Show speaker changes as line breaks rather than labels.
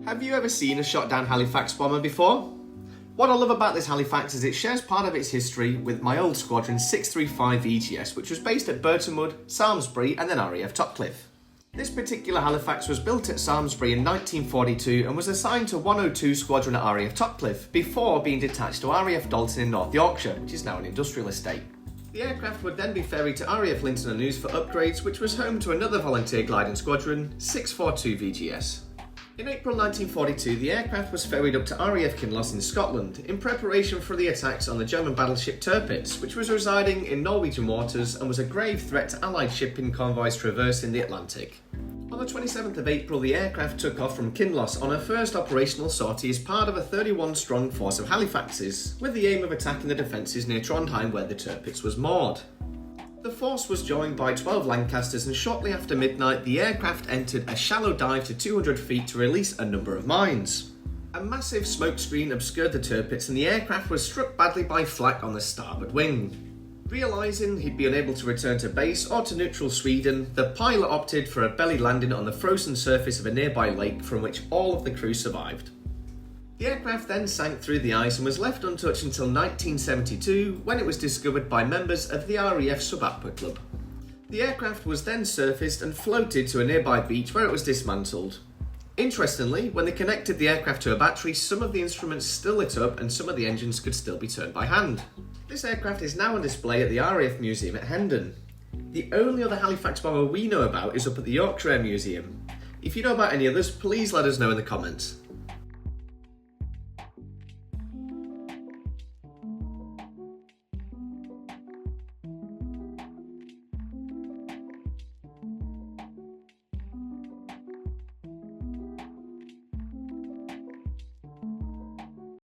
Have you ever seen a shot down Halifax bomber before? What I love about this Halifax is it shares part of its history with my old squadron 635 EGS, which was based at Burtonwood, Samlesbury and then RAF Topcliffe. This particular Halifax was built at Samlesbury in 1942 and was assigned to 102 Squadron at RAF Topcliffe before being detached to RAF Dalton in North Yorkshire, which is now an industrial estate. The aircraft would then be ferried to RAF Linton-on-Ouse for upgrades, which was home to another Volunteer Gliding Squadron, 642 VGS. In April 1942, the aircraft was ferried up to RAF Kinloss in Scotland in preparation for the attacks on the German battleship Tirpitz, which was residing in Norwegian waters and was a grave threat to Allied shipping convoys traversing the Atlantic. On the 27th of April, the aircraft took off from Kinloss on a first operational sortie as part of a 31-strong force of Halifaxes, with the aim of attacking the defences near Trondheim where the Tirpitz was moored. The force was joined by 12 Lancasters, and shortly after midnight the aircraft entered a shallow dive to 200 feet to release a number of mines. A massive smoke screen obscured the Tirpitz and the aircraft was struck badly by flak on the starboard wing. Realising he'd be unable to return to base or to neutral Sweden, the pilot opted for a belly landing on the frozen surface of a nearby lake, from which all of the crew survived. The aircraft then sank through the ice and was left untouched until 1972, when it was discovered by members of the RAF Sub Aqua club. The aircraft was then surfaced and floated to a nearby beach where it was dismantled. Interestingly, when they connected the aircraft to a battery, some of the instruments still lit up and some of the engines could still be turned by hand. This aircraft is now on display at the RAF Museum at Hendon. The only other Halifax bomber we know about is up at the Yorkshire Museum. If you know about any others, please let us know in the comments.